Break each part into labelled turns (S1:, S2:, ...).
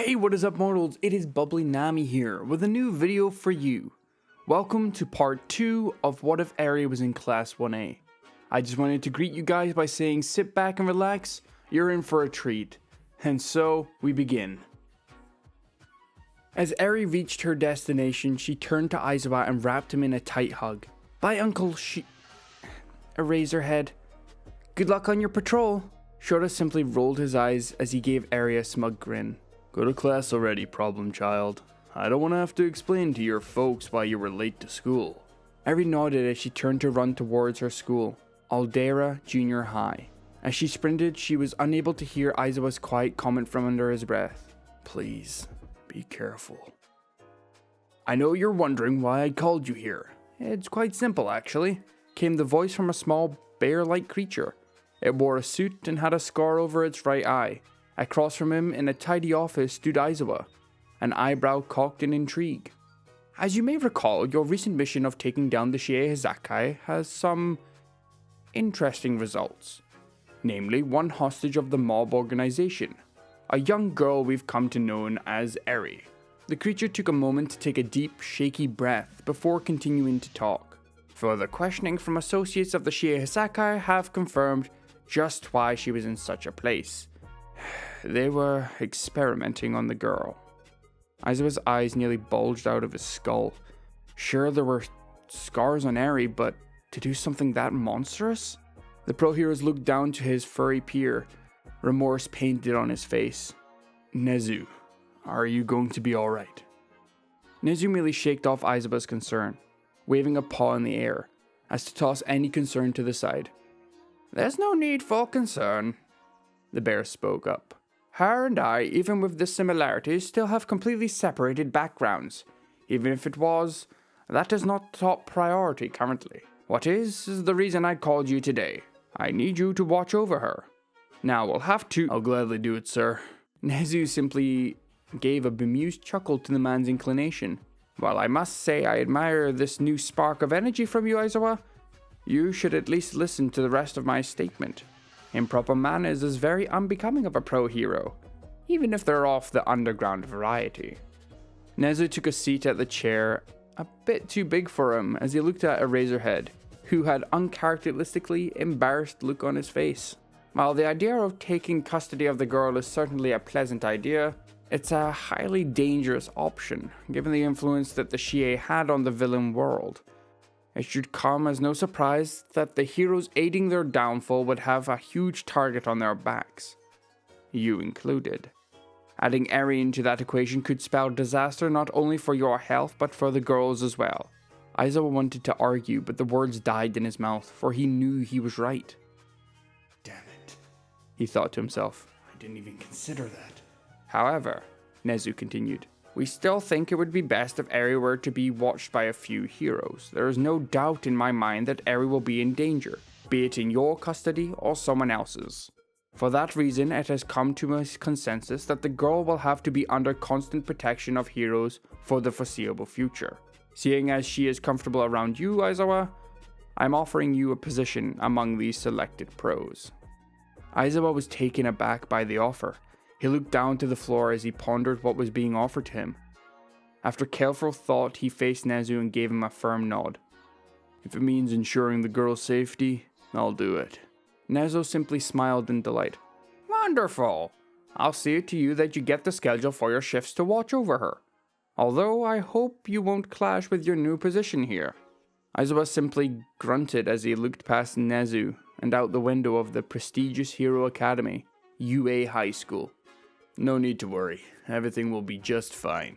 S1: Hey, what is up, mortals? It is BubblyNami here with a new video for you. Welcome to part 2 of What If Eri was in Class 1A. I just wanted to greet you guys by saying sit back and relax, you're in for a treat. And so, we begin. As Eri reached her destination, she turned to Aizawa and wrapped him in a tight hug. Bye, Uncle Eraserhead. Good luck on your patrol. Shota simply rolled his eyes as he gave Eri a smug grin. Go to class already, problem child. I don't want to have to explain to your folks why you were late to school. Eri nodded as she turned to run towards her school, Aldera Junior High. As she sprinted, she was unable to hear Aizawa's quiet comment from under his breath. Please, be careful. I know you're wondering why I called you here. It's quite simple, actually. Came the voice from a small bear-like creature. It wore a suit and had a scar over its right eye. Across from him, in a tidy office, stood Aizawa, an eyebrow cocked in intrigue. As you may recall, your recent mission of taking down the Shie Hizakai has some interesting results. Namely, one hostage of the mob organization, a young girl we've come to know as Eri. The creature took a moment to take a deep, shaky breath before continuing to talk. Further questioning from associates of the Shie Hizakai have confirmed just why she was in such a place. They were experimenting on the girl. Aizawa's eyes nearly bulged out of his skull. Sure, there were scars on Eri, but to do something that monstrous? The pro heroes looked down to his furry peer, remorse painted on his face. Nezu, are you going to be alright? Nezu merely shaked off Aizawa's concern, waving a paw in the air, as to toss any concern to the side. There's no need for concern, the bear spoke up. Her and I, even with the similarities, still have completely separated backgrounds. Even if it was, that is not top priority currently. What is the reason I called you today. I need you to watch over her. Now we'll have to— I'll gladly do it, sir. Nezu simply gave a bemused chuckle to the man's inclination. While I must say I admire this new spark of energy from you, Aizawa, you should at least listen to the rest of my statement. Improper manners is very unbecoming of a pro hero, even if they're off the underground variety. Nezu took a seat at the chair, a bit too big for him, as he looked at Eraserhead, who had uncharacteristically embarrassed look on his face. While the idea of taking custody of the girl is certainly a pleasant idea, it's a highly dangerous option, given the influence that the Shie had on the villain world. It should come as no surprise that the heroes aiding their downfall would have a huge target on their backs. You included. Adding Eri into that equation could spell disaster not only for your health but for the girls as well. Aizawa wanted to argue, but the words died in his mouth, for he knew he was right. Damn it, he thought to himself. I didn't even consider that. However, Nezu continued, we still think it would be best if Eri were to be watched by a few heroes. There is no doubt in my mind that Eri will be in danger, be it in your custody or someone else's. For that reason, it has come to a consensus that the girl will have to be under constant protection of heroes for the foreseeable future. Seeing as she is comfortable around you, Aizawa, I'm offering you a position among these selected pros. Aizawa was taken aback by the offer. He looked down to the floor as he pondered what was being offered to him. After careful thought, he faced Nezu and gave him a firm nod. If it means ensuring the girl's safety, I'll do it. Nezu simply smiled in delight. Wonderful! I'll see to you that you get the schedule for your shifts to watch over her. Although I hope you won't clash with your new position here. Aizawa simply grunted as he looked past Nezu and out the window of the prestigious Hero Academy, UA High School. No need to worry, everything will be just fine.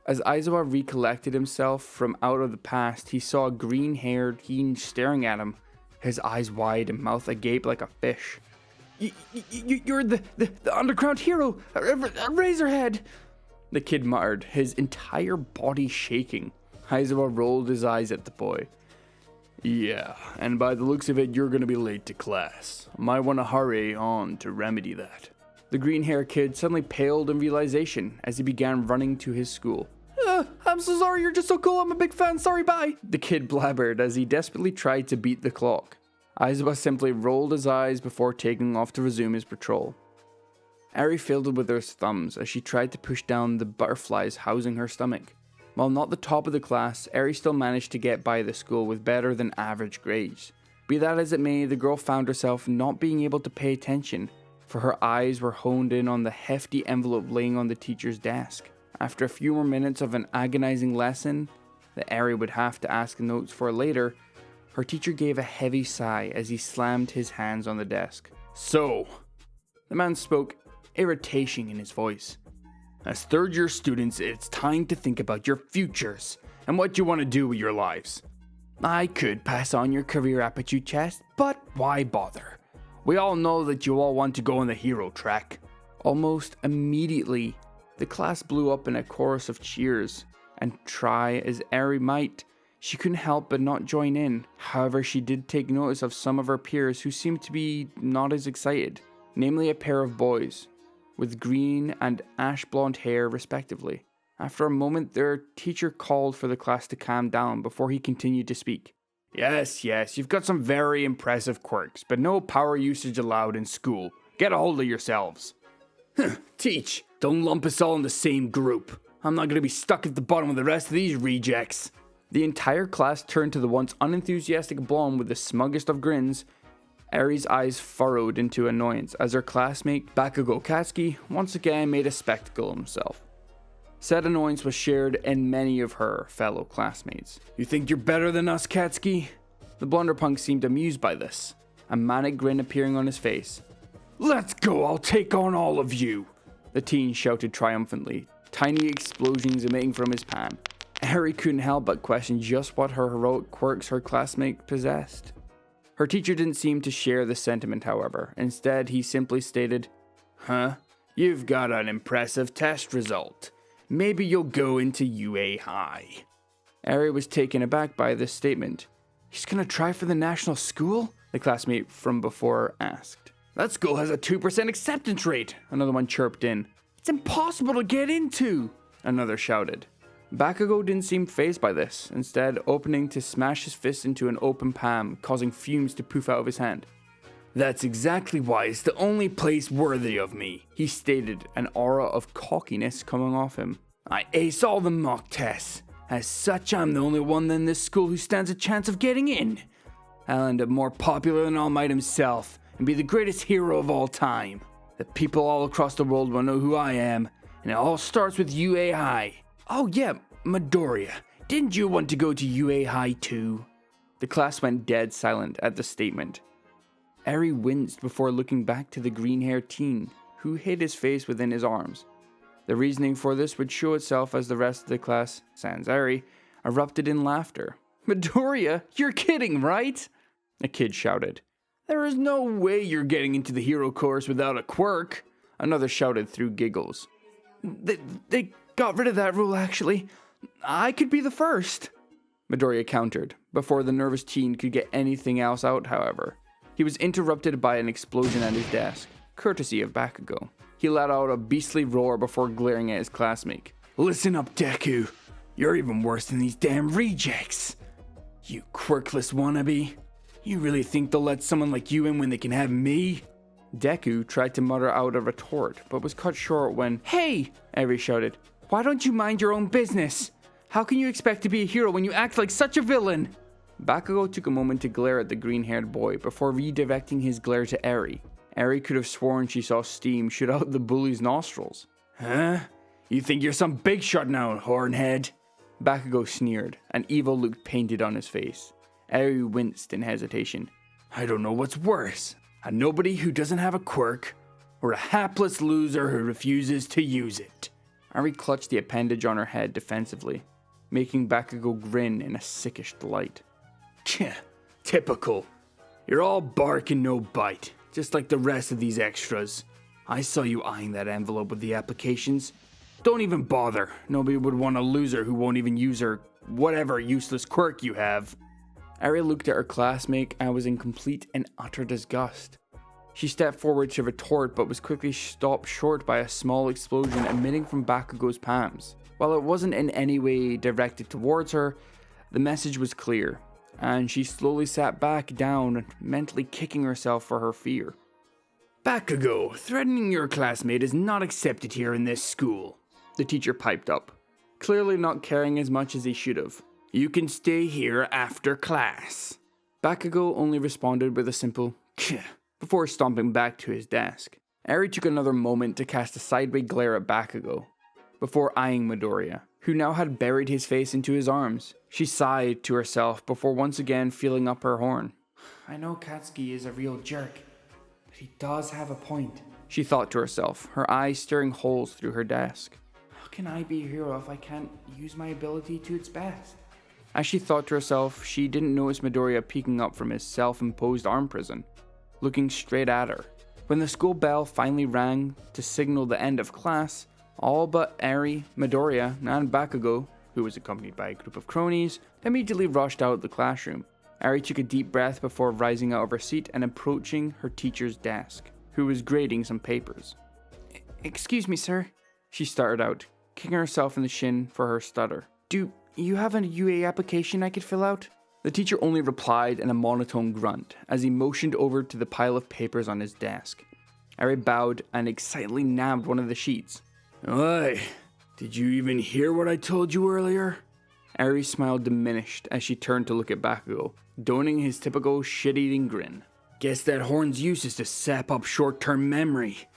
S1: As Aizawa recollected himself from out of the past, he saw a green-haired teen staring at him, his eyes wide and mouth agape like a fish. You're the underground hero, Razorhead! The kid muttered, his entire body shaking. Aizawa rolled his eyes at the boy. Yeah, and by the looks of it, you're gonna be late to class. Might wanna hurry on to remedy that. The green-haired kid suddenly paled in realization as he began running to his school. I'm so sorry, you're just so cool, I'm a big fan, sorry, bye! The kid blabbered as he desperately tried to beat the clock. Aizawa simply rolled his eyes before taking off to resume his patrol. Ari fiddled with her thumbs as she tried to push down the butterflies housing her stomach. While not the top of the class, Ari still managed to get by the school with better than average grades. Be that as it may, the girl found herself not being able to pay attention, for her eyes were honed in on the hefty envelope laying on the teacher's desk. After a few more minutes of an agonizing lesson that Ari would have to ask notes for later, her teacher gave a heavy sigh as he slammed his hands on the desk. "So," the man spoke, irritation in his voice. "As third-year students, it's time to think about your futures and what you want to do with your lives. I could pass on your career aptitude test, but why bother? We all know that you all want to go on the hero track." Almost immediately, the class blew up in a chorus of cheers, and try as Ari might, she couldn't help but not join in. However, she did take notice of some of her peers who seemed to be not as excited, namely a pair of boys, with green and ash blonde hair respectively. After a moment, their teacher called for the class to calm down before he continued to speak. Yes, you've got some very impressive quirks, but no power usage allowed in school. Get a hold of yourselves." "Teach, don't lump us all in the same group. I'm not going to be stuck at the bottom with the rest of these rejects." The entire class turned to the once unenthusiastic blonde with the smuggest of grins. Ari's eyes furrowed into annoyance as her classmate Bakugo Katsuki once again made a spectacle of himself. Said annoyance was shared in many of her fellow classmates. "You think you're better than us, Katsuki?" The blunderpunk seemed amused by this, a manic grin appearing on his face. "Let's go, I'll take on all of you!" the teen shouted triumphantly, tiny explosions emitting from his palm. Ari couldn't help but question just what her heroic quirks her classmate possessed. Her teacher didn't seem to share the sentiment, however. Instead, he simply stated, "You've got an impressive test result. Maybe you'll go into UA High." Ari was taken aback by this statement. "He's gonna try for the national school?" the classmate from before asked. "That school has a 2% acceptance rate," another one chirped in. "It's impossible to get into," another shouted. Bakugo didn't seem fazed by this, instead opening to smash his fist into an open palm, causing fumes to poof out of his hand. "That's exactly why it's the only place worthy of me," he stated, an aura of cockiness coming off him. "I ace all the mock tests. As such, I'm the only one in this school who stands a chance of getting in. I'll end up more popular than All Might himself and be the greatest hero of all time. The people all across the world will know who I am, and it all starts with UA High. Oh yeah, Midoriya, didn't you want to go to UA High too?" The class went dead silent at the statement. Ari winced before looking back to the green-haired teen, who hid his face within his arms. The reasoning for this would show itself as the rest of the class, sans Ari, erupted in laughter. "Midoriya, you're kidding, right?" a kid shouted. "There is no way you're getting into the hero course without a quirk," another shouted through giggles. They got rid of that rule, actually. I could be the first," Midoriya countered, before the nervous teen could get anything else out, however. He was interrupted by an explosion at his desk, courtesy of Bakugo. He let out a beastly roar before glaring at his classmate. "Listen up, Deku. You're even worse than these damn rejects. You quirkless wannabe. You really think they'll let someone like you in when they can have me?" Deku tried to mutter out a retort, but was cut short when, "Hey!" Ari shouted. "Why don't you mind your own business? How can you expect to be a hero when you act like such a villain?" Bakugo took a moment to glare at the green-haired boy before redirecting his glare to Ari. Ari could have sworn she saw steam shoot out the bully's nostrils. "Huh? You think you're some big shot now, hornhead?" Bakugo sneered, an evil look painted on his face. Ari winced in hesitation. "I don't know what's worse. A nobody who doesn't have a quirk, or a hapless loser who refuses to use it." Ari clutched the appendage on her head defensively, making Bakugo grin in a sickish delight. "Typical. You're all bark and no bite, just like the rest of these extras. I saw you eyeing that envelope with the applications. Don't even bother. Nobody would want a loser who won't even use her whatever useless quirk you have." Ari looked at her classmate and was in complete and utter disgust. She stepped forward to retort but was quickly stopped short by a small explosion emitting from Bakugo's palms. While it wasn't in any way directed towards her, the message was clear, and she slowly sat back down, mentally kicking herself for her fear. Bakugo, threatening your classmate is not accepted here in this school, the teacher piped up, clearly not caring as much as he should have. You can stay here after class. Bakugo only responded with a simple "Kh," before stomping back to his desk. Eri took another moment to cast a sideways glare at Bakugo, before eyeing Midoriya, who now had buried his face into his arms. She sighed to herself before once again feeling up her horn. I know Katsuki is a real jerk, but he does have a point, she thought to herself, her eyes staring holes through her desk. How can I be a hero if I can't use my ability to its best? As she thought to herself, she didn't notice Midoriya peeking up from his self-imposed arm prison, looking straight at her. When the school bell finally rang to signal the end of class, all but Eri, Midoriya, and Bakugo, who was accompanied by a group of cronies, immediately rushed out of the classroom. Eri took a deep breath before rising out of her seat and approaching her teacher's desk, who was grading some papers. Excuse me, sir, she started out, kicking herself in the shin for her stutter. Do you have a UA application I could fill out? The teacher only replied in a monotone grunt as he motioned over to the pile of papers on his desk. Eri bowed and excitedly nabbed one of the sheets. Oi, did you even hear what I told you earlier? Eri smiled diminished as she turned to look at Bakugo, donning his typical shit-eating grin. Guess that horn's use is to sap up short-term memory.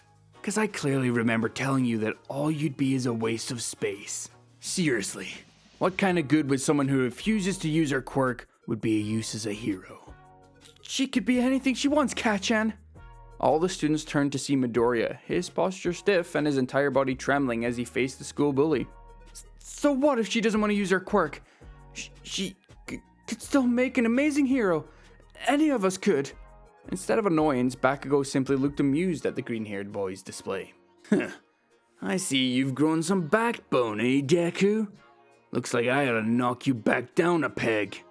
S1: 'Cause I clearly remember telling you that all you'd be is a waste of space. Seriously, what kind of good would someone who refuses to use her quirk would be a use as a hero? She could be anything she wants, Kachan. All the students turned to see Midoriya, his posture stiff and his entire body trembling as he faced the school bully. So what if she doesn't want to use her quirk? She could still make an amazing hero. Any of us could. Instead of annoyance, Bakugo simply looked amused at the green-haired boy's display. I see you've grown some backbone, eh, Deku? Looks like I ought to knock you back down a peg.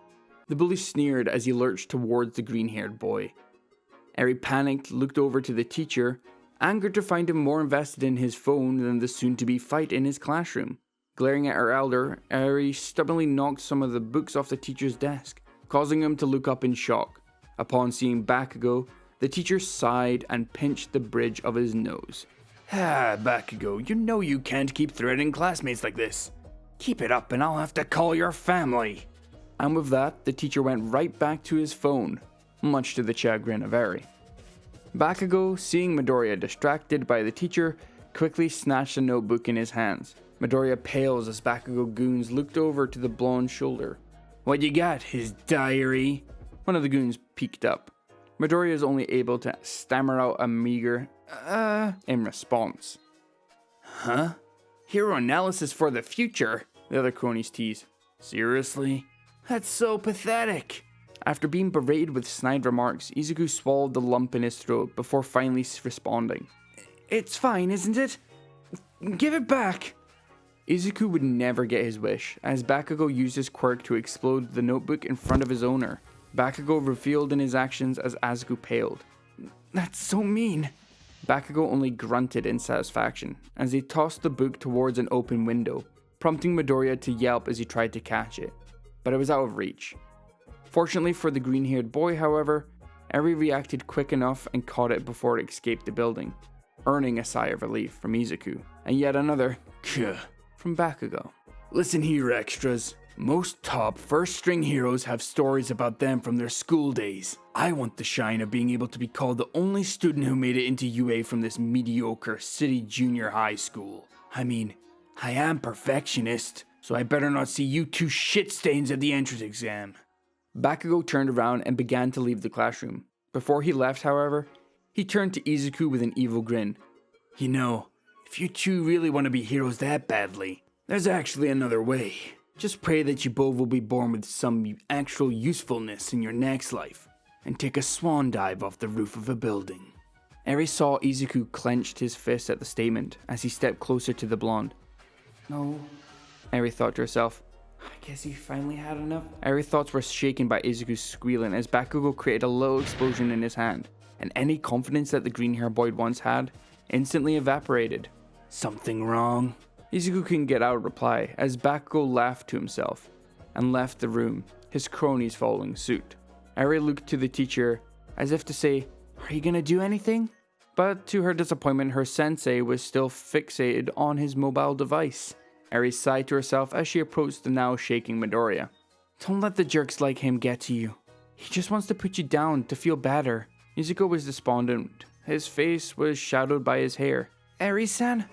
S1: The bully sneered as he lurched towards the green-haired boy. Eri panicked, looked over to the teacher, angered to find him more invested in his phone than the soon-to-be fight in his classroom. Glaring at her elder, Eri stubbornly knocked some of the books off the teacher's desk, causing him to look up in shock. Upon seeing Bakugo, the teacher sighed and pinched the bridge of his nose. Bakugo, you know you can't keep threatening classmates like this. Keep it up and I'll have to call your family. And with that, the teacher went right back to his phone, much to the chagrin of Eri. Bakugo, seeing Midoriya distracted by the teacher, quickly snatched a notebook in his hands. Midoriya pales as Bakugo goons looked over to the blonde's shoulder. What you got, his diary? One of the goons peeked up. Midoriya is only able to stammer out a meager, in response. Huh? Hero analysis for the future? The other cronies teased. Seriously? That's so pathetic. After being berated with snide remarks, Izuku swallowed the lump in his throat before finally responding. It's fine, isn't it? Give it back. Izuku would never get his wish, as Bakugo used his quirk to explode the notebook in front of his owner. Bakugo revealed in his actions as Izuku paled. That's so mean. Bakugo only grunted in satisfaction, as he tossed the book towards an open window, prompting Midoriya to yelp as he tried to catch it, but it was out of reach. Fortunately for the green-haired boy, however, Eri reacted quick enough and caught it before it escaped the building, earning a sigh of relief from Izuku, and yet another "Kuh" from Bakugo. Listen here, extras. Most top first-string heroes have stories about them from their school days. I want the shine of being able to be called the only student who made it into UA from this mediocre city junior high school. I mean, I am perfectionist, so I better not see you two shit stains at the entrance exam. Bakugo turned around and began to leave the classroom. Before he left, however, he turned to Izuku with an evil grin. You know, if you two really want to be heroes that badly, there's actually another way. Just pray that you both will be born with some actual usefulness in your next life, and take a swan dive off the roof of a building. Eri saw Izuku clenched his fist at the statement as he stepped closer to the blonde. No, Eri thought to herself. I guess he finally had enough. Eri's thoughts were shaken by Izuku's squealing as Bakugo created a little explosion in his hand, and any confidence that the green hair boy once had instantly evaporated. Something wrong? Izuku couldn't get out a reply as Bakugo laughed to himself and left the room, his cronies following suit. Eri looked to the teacher as if to say, Are you gonna do anything? But to her disappointment, her sensei was still fixated on his mobile device. Eri sighed to herself as she approached the now shaking Midoriya. Don't let the jerks like him get to you. He just wants to put you down to feel better. Izuku was despondent. His face was shadowed by his hair. Eri-san?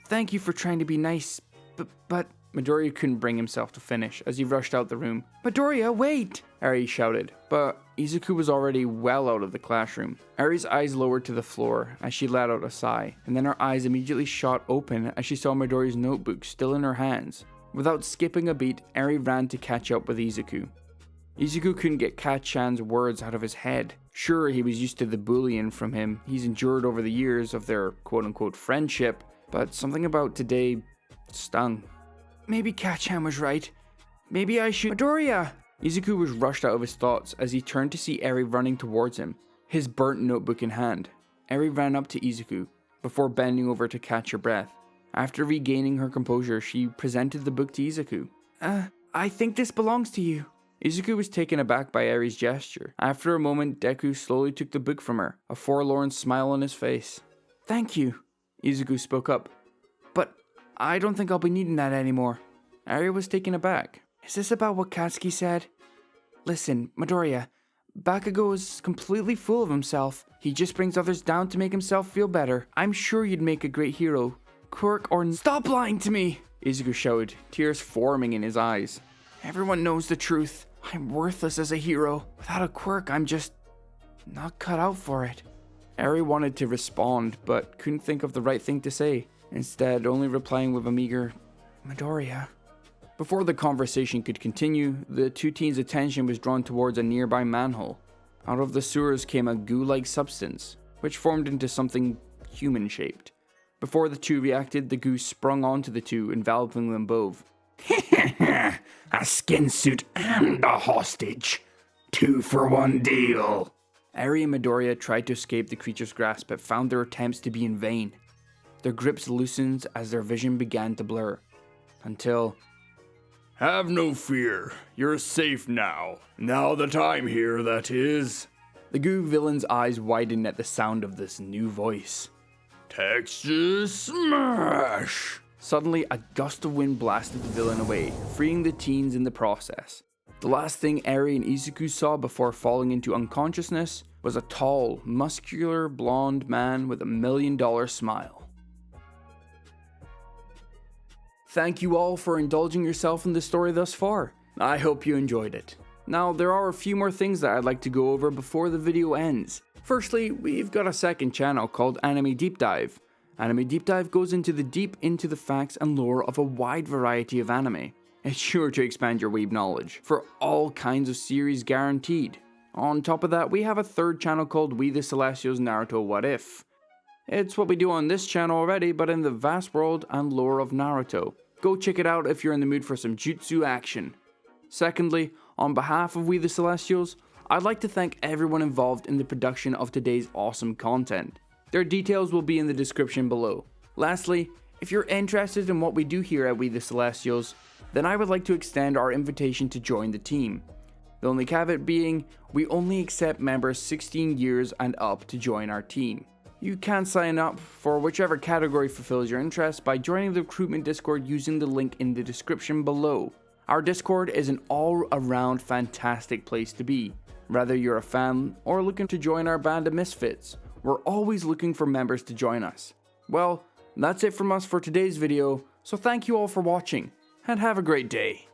S1: Thank you for trying to be nice, but... Midoriya couldn't bring himself to finish as he rushed out the room. Midoriya, wait! Eri shouted, but Izuku was already well out of the classroom. Eri's eyes lowered to the floor as she let out a sigh, and then her eyes immediately shot open as she saw Midoriya's notebook still in her hands. Without skipping a beat, Eri ran to catch up with Izuku. Izuku couldn't get Kat-chan's words out of his head. Sure, he was used to the bullying from him he's endured over the years of their quote-unquote friendship, but something about today stung. Maybe Kat-chan was right. Maybe I should... Midoriya! Izuku was rushed out of his thoughts as he turned to see Eri running towards him, his burnt notebook in hand. Eri ran up to Izuku, before bending over to catch her breath. After regaining her composure, she presented the book to Izuku. I think this belongs to you. Izuku was taken aback by Eri's gesture. After a moment, Deku slowly took the book from her, a forlorn smile on his face. Thank you, Izuku spoke up. But I don't think I'll be needing that anymore. Eri was taken aback. Is this about what Katsuki said? Listen, Midoriya, Bakugo is completely full of himself. He just brings others down to make himself feel better. I'm sure you'd make a great hero. Quirk or... Stop lying to me! Izuku shouted, tears forming in his eyes. Everyone knows the truth. I'm worthless as a hero. Without a quirk, I'm just not cut out for it. Eri wanted to respond, but couldn't think of the right thing to say. Instead, only replying with a meager, Midoriya. Before the conversation could continue, the two teens' attention was drawn towards a nearby manhole. Out of the sewers came a goo-like substance, which formed into something human-shaped. Before the two reacted, the goo sprung onto the two, enveloping them both. A skin suit and a hostage. 2-for-1 deal. Eri and Midoriya tried to escape the creature's grasp, but found their attempts to be in vain. Their grips loosened as their vision began to blur. Until... Have no fear. You're safe now. Now that I'm here, that is. The goo villain's eyes widened at the sound of this new voice. Texas Smash! Suddenly, a gust of wind blasted the villain away, freeing the teens in the process. The last thing Eri and Izuku saw before falling into unconsciousness was a tall, muscular, blonde man with $1 million smile. Thank you all for indulging yourself in the story thus far. I hope you enjoyed it. Now, there are a few more things that I'd like to go over before the video ends. Firstly, we've got a second channel called Anime Deep Dive. Anime Deep Dive goes into the facts and lore of a wide variety of anime. It's sure to expand your weeb knowledge, for all kinds of series guaranteed. On top of that, we have a third channel called We the Celestials Naruto What If. It's what we do on this channel already, but in the vast world and lore of Naruto. Go check it out if you're in the mood for some jutsu action. Secondly, on behalf of We the Celestials, I'd like to thank everyone involved in the production of today's awesome content. Their details will be in the description below. Lastly, if you're interested in what we do here at We the Celestials, then I would like to extend our invitation to join the team. The only caveat being, we only accept members 16 years and up to join our team. You can sign up for whichever category fulfills your interest by joining the recruitment Discord using the link in the description below. Our Discord is an all-around fantastic place to be. Whether you're a fan or looking to join our band of misfits, we're always looking for members to join us. Well, that's it from us for today's video, so thank you all for watching, and have a great day.